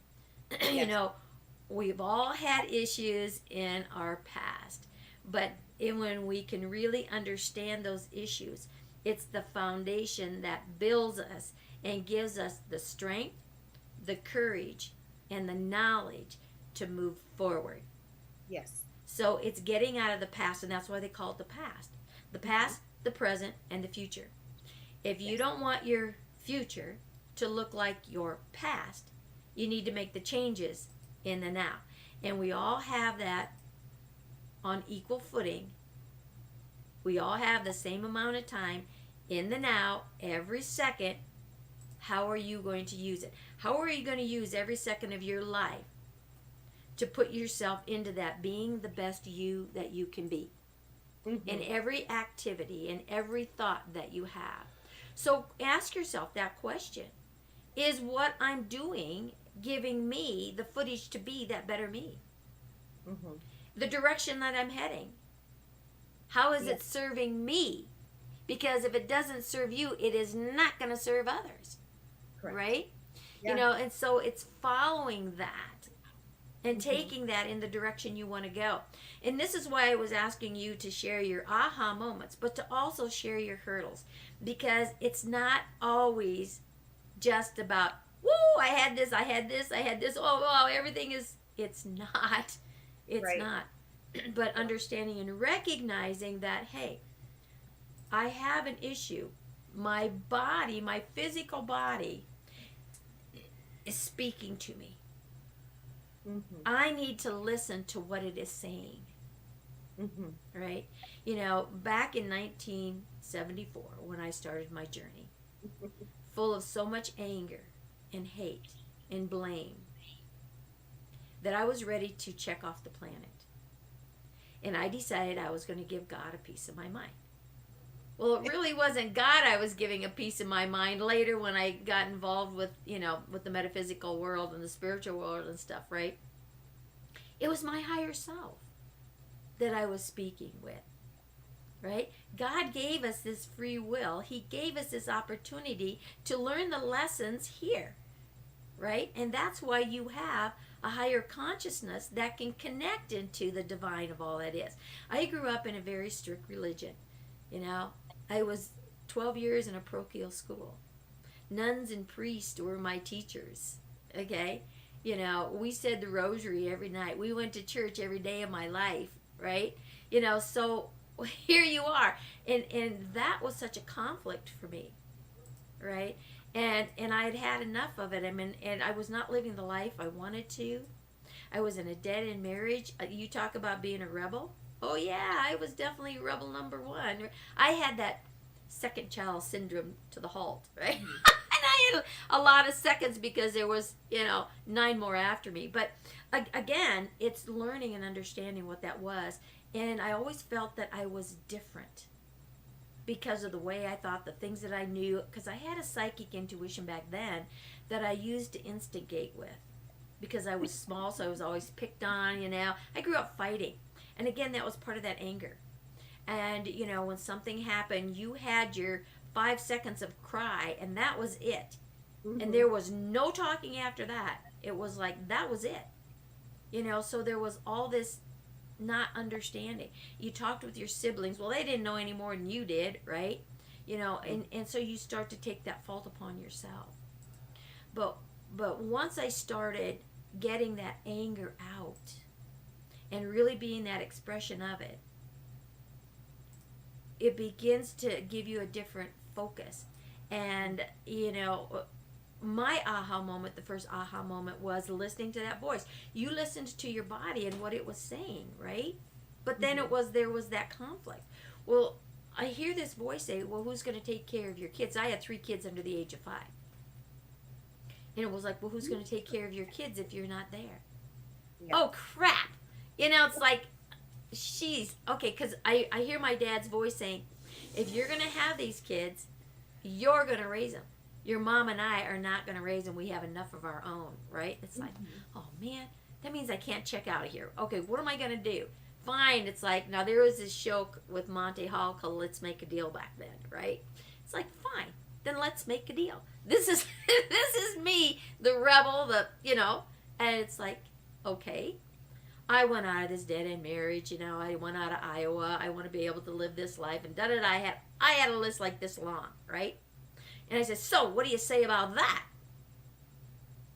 We've all had issues in our past, but when we can really understand those issues, it's the foundation that builds us and gives us the strength, the courage, and the knowledge to move forward. Yes. So it's getting out of the past, and that's why they call it the past. The past, the present, and the future. If you don't want your future to look like your past, you need to make the changes in the now. And we all have that on equal footing. We all have the same amount of time in the now, every second. How are you going to use it? How are you going to use every second of your life to put yourself into that being the best you that you can be? in every activity, in every thought that you have. So ask yourself that question. Is what I'm doing giving me the footage to be that better me? The direction that I'm heading, how is it serving me? Because if it doesn't serve you, it is not going to serve others. Correct. Right? Yeah. You know, and so it's following that and taking that in the direction you want to go. And this is why I was asking you to share your aha moments, but to also share your hurdles, because it's not always just about, woo, I had this, oh, everything is, it's not. It's not. But understanding and recognizing that, hey, I have an issue. My body, my physical body is speaking to me. I need to listen to what it is saying. Right? You know, back in 1974, when I started my journey, full of so much anger and hate and blame, that I was ready to check off the planet. And I decided I was going to give God a piece of my mind. Well, it really wasn't God I was giving a piece of my mind. Later, when I got involved with, you know, with the metaphysical world and the spiritual world and stuff, right? It was my higher self that I was speaking with, right? God gave us this free will. He gave us this opportunity to learn the lessons here, right? And that's why you have a higher consciousness that can connect into the divine of all that is. I grew up in a very strict religion. You know, I was 12 years in a parochial school. Nuns and priests were my teachers, okay? You know, we said the rosary every night. We went to church every day of my life, right? You know, so here you are. And that was such a conflict for me, right? And I had had enough of it. I mean, and I was not living the life I wanted to. I was in a dead-end marriage. You talk about being a rebel. Oh, yeah, I was definitely rebel number one. I had that second child syndrome to the halt, right? And I had a lot of seconds because there was, you know, 9 more after me. But again, it's learning and understanding what that was. And I always felt that I was different because of the way I thought, the things that I knew. Because I had a psychic intuition back then that I used to instigate with. Because I was small, so I was always picked on, you know. I grew up fighting. And again, that was part of that anger. And, you know, when something happened, you had your 5 seconds of cry, and that was it. And there was no talking after that. It was like, that was it. You know, so there was all this not understanding. You talked with your siblings. Well, they didn't know any more than you did, right? You know, and so you start to take that fault upon yourself. But once I started getting that anger out, and really being that expression of it, it begins to give you a different focus. And, you know, my aha moment, the first aha moment, was listening to that voice. You listened to your body and what it was saying, right? But then there was that conflict. Well, I hear this voice say, well, who's going to take care of your kids? I had 3 kids under the age of 5. And it was like, well, who's going to take care of your kids if you're not there? Yeah. Oh, crap. You know, it's like, she's, okay, because I hear my dad's voice saying, if you're going to have these kids, you're going to raise them. Your mom and I are not going to raise them. We have enough of our own, right? It's like, oh, man, that means I can't check out of here. Okay, what am I going to do? Fine. It's like, now there was this show with Monty Hall called Let's Make a Deal back then, right? It's like, fine, then let's make a deal. This is me, the rebel, you know, and it's like, okay. I went out of this dead-end marriage, you know, I went out of Iowa, I want to be able to live this life, and da-da-da, I had a list like this long, right? And I said, so, what do you say about that?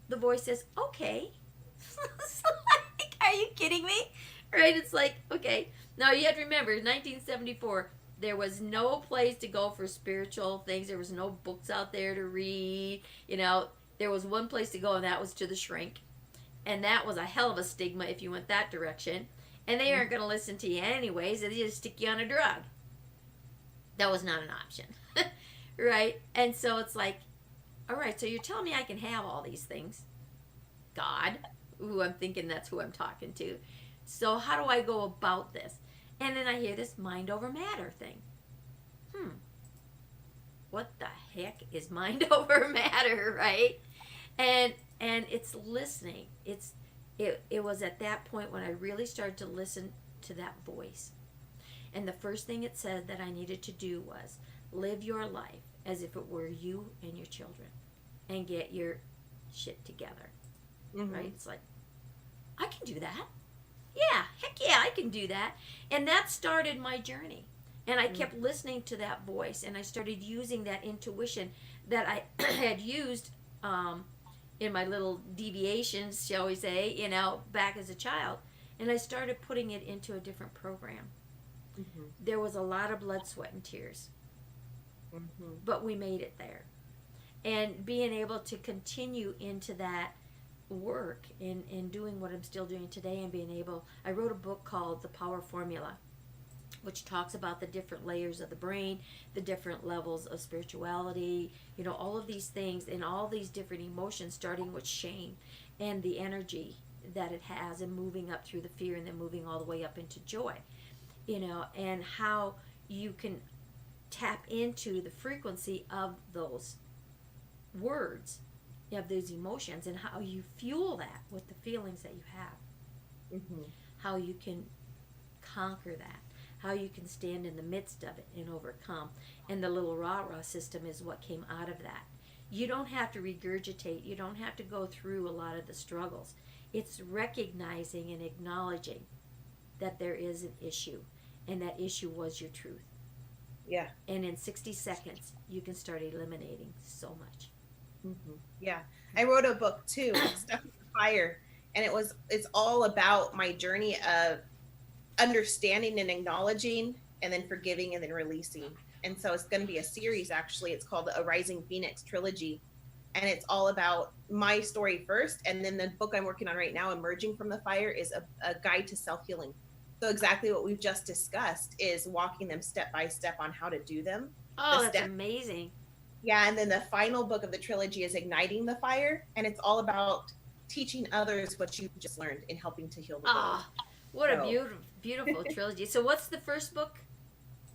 The voice says, okay. It's like, are you kidding me? Right, it's like, okay. Now, you have to remember, 1974, there was no place to go for spiritual things, there was no books out there to read, you know, there was one place to go, and that was to the shrink. And that was a hell of a stigma if you went that direction. And they aren't going to listen to you anyways. They just stick you on a drug. That was not an option. Right? And so it's like, all right, so you're telling me I can have all these things. God, who I'm thinking that's who I'm talking to. So how do I go about this? And then I hear this mind over matter thing. What the heck is mind over matter, right? And it's listening. It was at that point when I really started to listen to that voice. And the first thing it said that I needed to do was live your life as if it were you and your children and get your shit together. Right? It's like, I can do that. Yeah, heck yeah, I can do that. And that started my journey. And I kept listening to that voice, and I started using that intuition that I had used in my little deviations, shall we say, back as a child. And I started putting it into a different program. There was a lot of blood, sweat, and tears. But we made it there. And being able to continue into that work in doing what I'm still doing today, and I wrote a book called The Power Formula, which talks about the different layers of the brain, the different levels of spirituality, all of these things and all these different emotions, starting with shame and the energy that it has, and moving up through the fear and then moving all the way up into joy, and how you can tap into the frequency of those words, of those emotions, and how you fuel that with the feelings that you have, how you can conquer that, how you can stand in the midst of it and overcome. And the little rah-rah system is what came out of that. You don't have to regurgitate. You don't have to go through a lot of the struggles. It's recognizing and acknowledging that there is an issue, and that issue was your truth. Yeah. And in 60 seconds, you can start eliminating so much. Yeah. I wrote a book too, Stuck in the Fire, and it's all about my journey of understanding and acknowledging, and then forgiving, and then releasing. And so it's going to be a series, actually. It's called the Rising Phoenix Trilogy, and it's all about my story first, and then the book I'm working on right now, Emerging from the Fire, is a guide to self-healing. So exactly what we've just discussed is walking them step by step on how to do them. Oh, that's amazing. Yeah, and then the final book of the trilogy is Igniting the Fire, and it's all about teaching others what you just learned and helping to heal the world. What a beautiful trilogy. So what's the first book?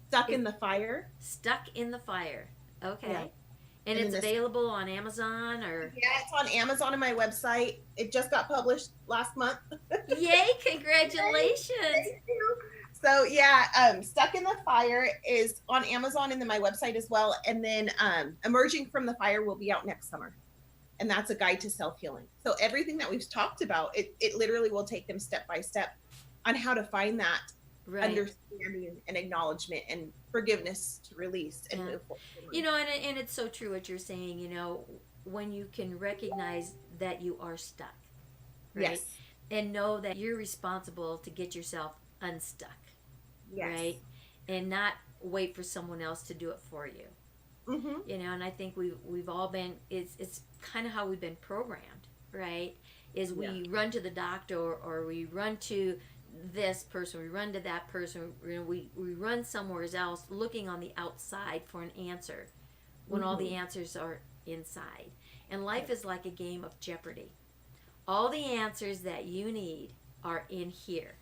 Stuck in the Fire. Stuck in the Fire. Okay. Yeah. And it's available on Amazon, or? Yeah, it's on Amazon and my website. It just got published last month. Yay, congratulations. Thank you. So yeah, Stuck in the Fire is on Amazon and then my website as well. And then Emerging from the Fire will be out next summer. And that's a guide to self-healing. So everything that we've talked about, it literally will take them step by step on how to find that understanding and acknowledgement and forgiveness to release and move forward. And it's so true what you're saying, when you can recognize that you are stuck, right? Yes. And know that you're responsible to get yourself unstuck, yes. Right? And not wait for someone else to do it for you. And I think we've all been, it's kind of how we've been programmed, right? Is we run to the doctor, or we run to this person, we run to that person, we run somewhere else looking on the outside for an answer when all the answers are inside. And life is like a game of Jeopardy. All the answers that you need are in here.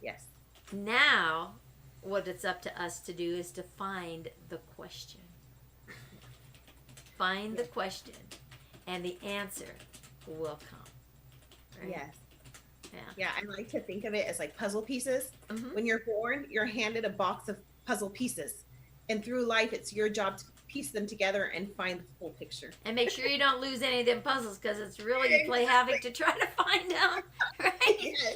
Yes. Now, what it's up to us to do is to find the question. Find the question, and the answer will come. Right? Yes. Yeah. Yeah, I like to think of it as like puzzle pieces. When you're born, you're handed a box of puzzle pieces. And through life, it's your job to piece them together and find the full picture. And make sure you don't lose any of them puzzles, because it's really you play havoc to try to find them. Right? Yes.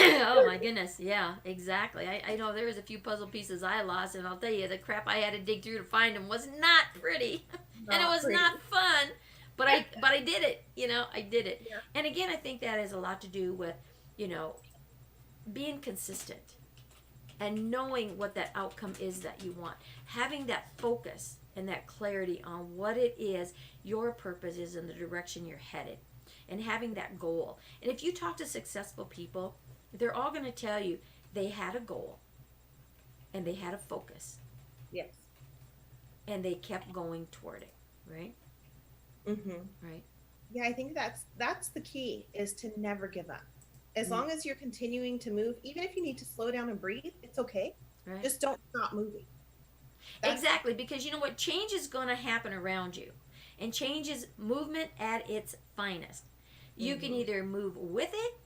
Oh my goodness, yeah, exactly. I know there was a few puzzle pieces I lost, and I'll tell you, the crap I had to dig through to find them was not pretty. And it was not fun. But I did it, I did it. Yeah. And again, I think that has a lot to do with, being consistent and knowing what that outcome is that you want. Having that focus and that clarity on what it is your purpose is and the direction you're headed. And having that goal. And if you talk to successful people, they're all going to tell you they had a goal and they had a focus. Yes. And they kept going toward it, right? Right. Yeah, I think that's the key, is to never give up. As long as you're continuing to move, even if you need to slow down and breathe, it's okay. Right. Just don't stop moving. Exactly, because you know what? Change is going to happen around you. And change is movement at its finest. You can either move with it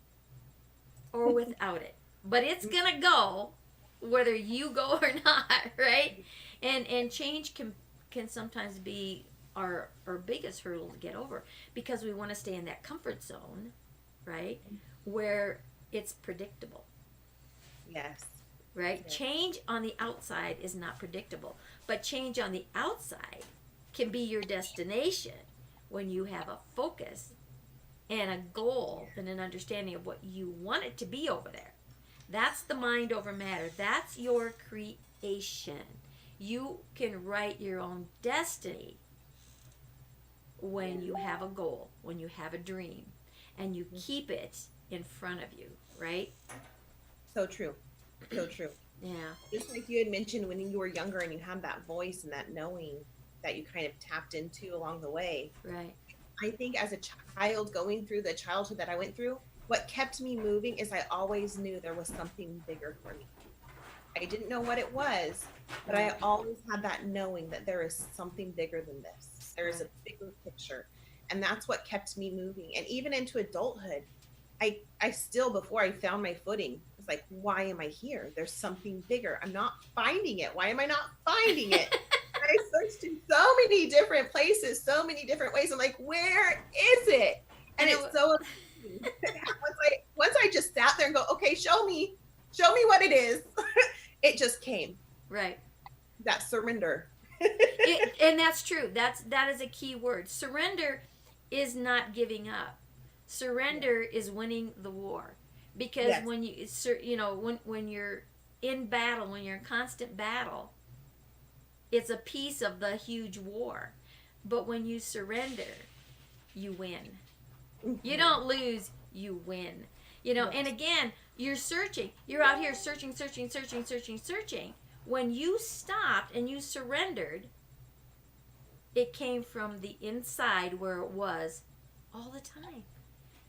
or without it. But it's going to go whether you go or not, right? And change can sometimes be our biggest hurdle to get over, because we want to stay in that comfort zone, right? Where it's predictable. Yes. Right? Yes. Change on the outside is not predictable, but change on the outside can be your destination when you have a focus and a goal and an understanding of what you want it to be over there. That's the mind over matter. That's your creation. You can write your own destiny when you have a goal, when you have a dream, and you keep it in front of you, right? So true. So true. Yeah. Just like you had mentioned when you were younger and you had that voice and that knowing that you kind of tapped into along the way. Right. I think as a child going through the childhood that I went through, what kept me moving is I always knew there was something bigger for me. I didn't know what it was, but I always had that knowing that there is something bigger than this. There is a bigger picture. And that's what kept me moving. And even into adulthood, I still, before I found my footing, was like, why am I here? There's something bigger. I'm not finding it. Why am I not finding it? And I searched in so many different places, so many different ways. I'm like, where is it? And it's so amazing. once I just sat there and go, okay, show me what it is. It just came. Right. That surrender. And that's true. That is a key word. Surrender is not giving up. Surrender is winning the war, because when when you're in battle, when you're in constant battle, it's a piece of the huge war. But when you surrender, you win. You don't lose, you win. And again, you're searching. You're out here searching. When you stopped and you surrendered, it came from the inside where it was all the time.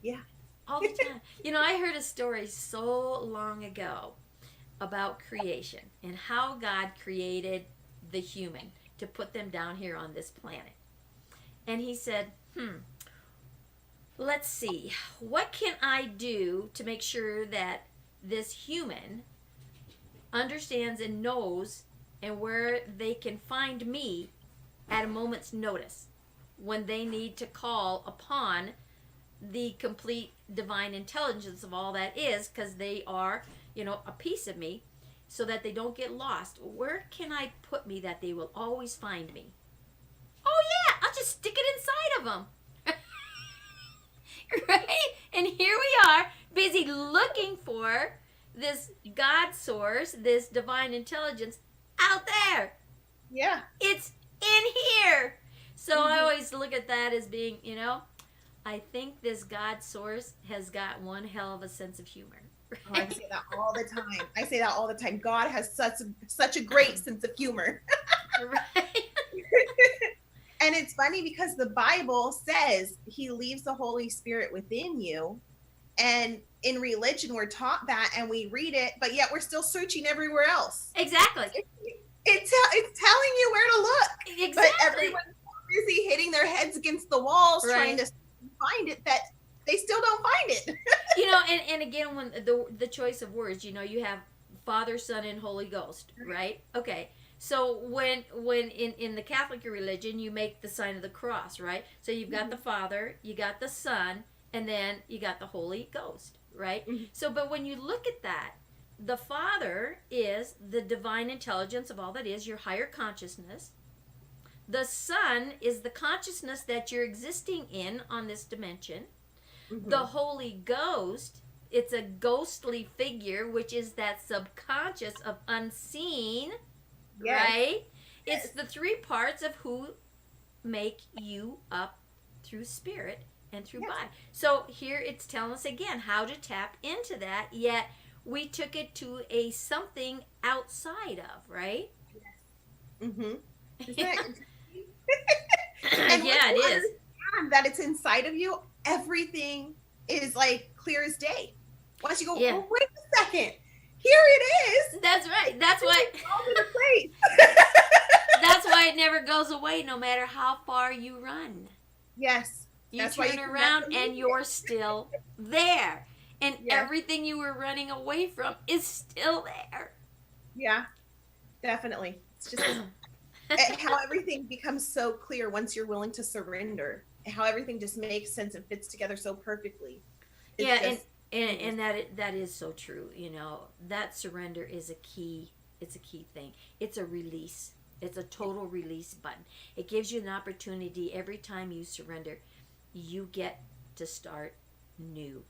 Yeah. All the time. I heard a story so long ago about creation and how God created the human to put them down here on this planet. And he said, let's see, what can I do to make sure that this human understands and knows and where they can find me at a moment's notice when they need to call upon the complete divine intelligence of all that is, because they are, a piece of me, so that they don't get lost. Where can I put me that they will always find me? Oh yeah, I'll just stick it inside of them. Right? And here we are, busy looking for this God source, this divine intelligence out there. Yeah. It's in here. So I always look at that as being, I think this God source has got one hell of a sense of humor. Right? Oh, I say that all the time. God has such a great sense of humor. Right. And it's funny because the Bible says he leaves the Holy Spirit within you. And in religion, we're taught that and we read it, but yet we're still searching everywhere else. Exactly. It's telling you where to look. Exactly. But everyone's so busy hitting their heads against the walls trying to find it that they still don't find it. And again, when the choice of words, you have Father, Son, and Holy Ghost, right? Okay. So when in the Catholic religion, you make the sign of the cross, right? So you've got the Father, you got the Son, and then you got the Holy Ghost, right? So, but when you look at that, the Father is the divine intelligence of all that is, your higher consciousness. The Son is the consciousness that you're existing in on this dimension. The Holy Ghost, it's a ghostly figure, which is that subconscious of unseen, right? It's the three parts of who make you up through spirit and through body. So here it's telling us again how to tap into that, yet we took it to a something outside of, right? Isn't that yeah, it is. That it's inside of you, everything is like clear as day. Once you go, Yeah. oh, wait a second, here it is. That's right. That's why. All in place. That's why it never goes away, no matter how far you run. Yes. You That's why turn you around and you're still there. And Yes. everything you were running away from is still there. Yeah, definitely. It's just how everything becomes so clear once you're willing to surrender. How everything just makes sense and fits together so perfectly. It's Yeah, just, and that is so true. You know, that surrender is a key. It's a key thing. It's a release. It's a total release button. It gives you an opportunity every time you surrender. You get to start new.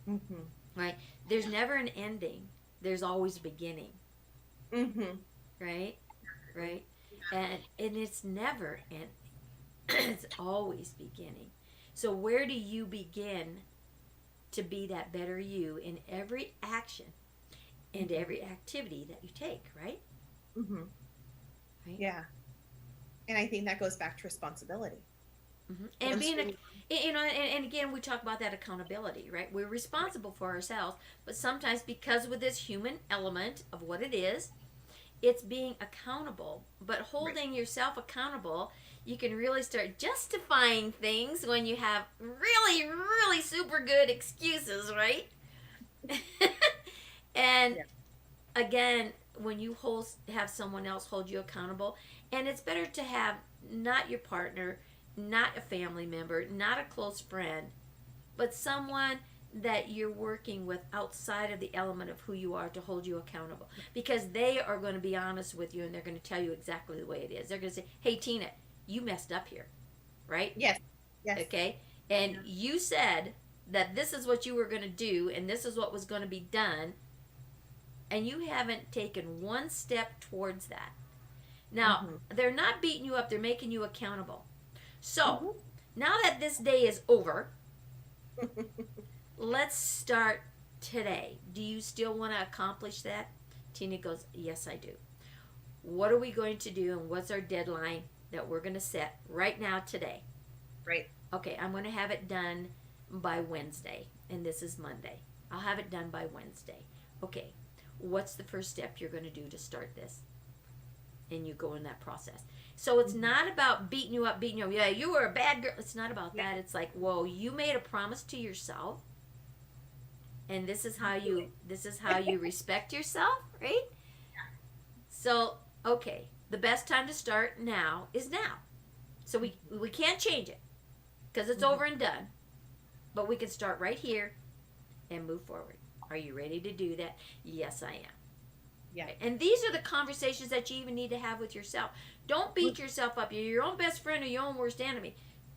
mm-hmm. Right? There's never an ending. There's always a beginning. Mm-hmm. Right? Right? And it's never ending. It's always beginning. So where do you begin to be that better you in every action and every activity that you take, right? Mm-hmm. Right? Yeah. And I think that goes back to responsibility. Mm-hmm. And being you know, and again, we talk about that accountability, right? We're responsible for ourselves, but sometimes because with this human element of what it is, it's being accountable. But holding yourself accountable, you can really start justifying things when you have really, really super good excuses, right? And again, when you have someone else hold you accountable, and it's better to have not your partner, not a family member, not a close friend, but someone that you're working with outside of the element of who you are to hold you accountable, because they are going to be honest with you and they're going to tell you exactly the way it is. They're going to say, hey Tina, you messed up here, right? Yes. Okay, and you said that this is what you were going to do and this is what was going to be done, and you haven't taken one step towards that. Now, they're not beating you up, they're making you accountable. So now that this day is over, let's start today. Do you still want to accomplish that? Tina goes, yes, I do. What are we going to do, and what's our deadline that we're going to set right now today? Right. Okay, I'm going to have it done by Wednesday, and this is Monday. I'll have it done by Wednesday. Okay, what's the first step you're going to do to start this? And you go in that process. So it's not about beating you up. Yeah, you were a bad girl. It's not about that. It's like, whoa, you made a promise to yourself, and this is how you respect yourself, right? So, okay, the best time to start now is now. So we can't change it because it's over and done, but we can start right here and move forward. Are you ready to do that? Yes, I am. Yeah. And these are the conversations that you even need to have with yourself. Don't beat yourself up. You're your own best friend or your own worst enemy,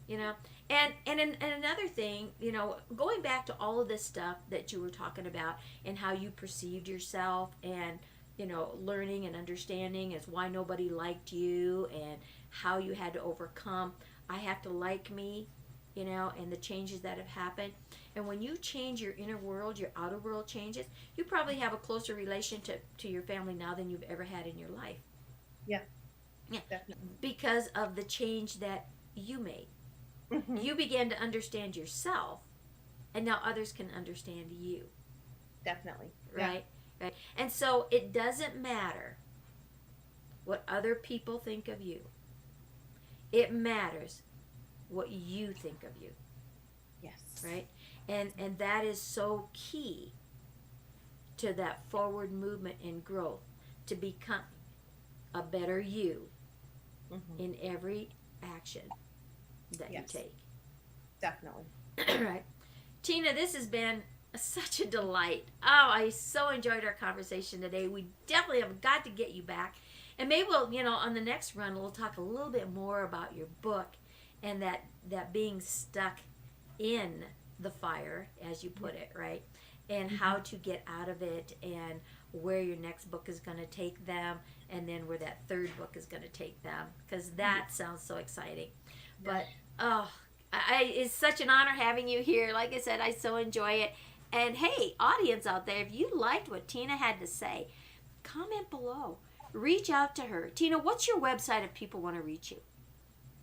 you know. And another thing, you know, going back to all of this stuff that you were talking about and how you perceived yourself, and you know, learning and understanding is why nobody liked you and how you had to overcome. I have to like me, you know, and the changes that have happened. And when you change your inner world, your outer world changes, you probably have a closer relationship to your family now than you've ever had in your life. Yeah. Yeah. Definitely. Because of the change that you made. You began to understand yourself, and now others can understand you. Definitely. Right? Yeah. Right. And so it doesn't matter what other people think of you. It matters what you think of you. Yes. Right? And that is so key to that forward movement and growth, to become a better you in every action that you take. Definitely. Right. Tina, this has been such a delight. Oh, I so enjoyed our conversation today. We definitely have got to get you back. And maybe we'll, you know, on the next run, we'll talk a little bit more about your book and that being stuck in the fire, as you put it, right? And how to get out of it, and where your next book is going to take them, and then where that third book is going to take them, because that sounds so exciting. But, it's such an honor having you here. Like I said, I so enjoy it. And hey, audience out there, if you liked what Tina had to say, comment below. Reach out to her. Tina, what's your website if people want to reach you?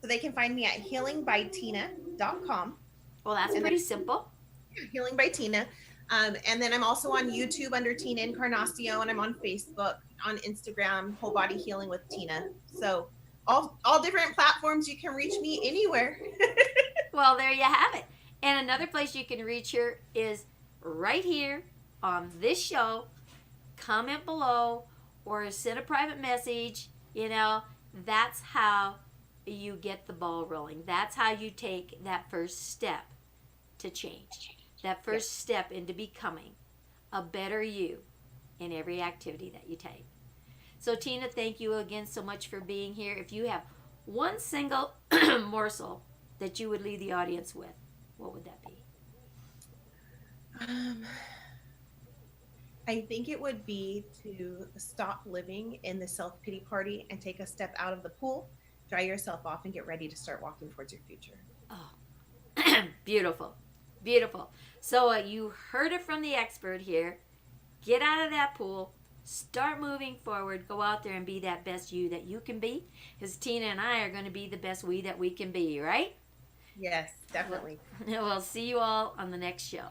So they can find me at healingbytina.com. Well, that's pretty simple. Healing by Tina. And then I'm also on YouTube under Tina Encarnacion. I'm on Facebook, on Instagram, Whole Body Healing with Tina. So all different platforms. You can reach me anywhere. Well, there you have it. And another place you can reach her is right here on this show. Comment below or send a private message. That's how you get the ball rolling. That's how you take that first step to change. That first step into becoming a better you in every activity that you take. So, Tina, thank you again so much for being here. If you have one single morsel that you would leave the audience with, what would that be? I think it would be to stop living in the self-pity party and take a step out of the pool, dry yourself off, and get ready to start walking towards your future. Oh, beautiful. Beautiful. So you heard it from the expert here. Get out of that pool. Start moving forward. Go out there and be that best you that you can be. Because Tina and I are going to be the best we that we can be, right? Yes, definitely. We'll see you all on the next show.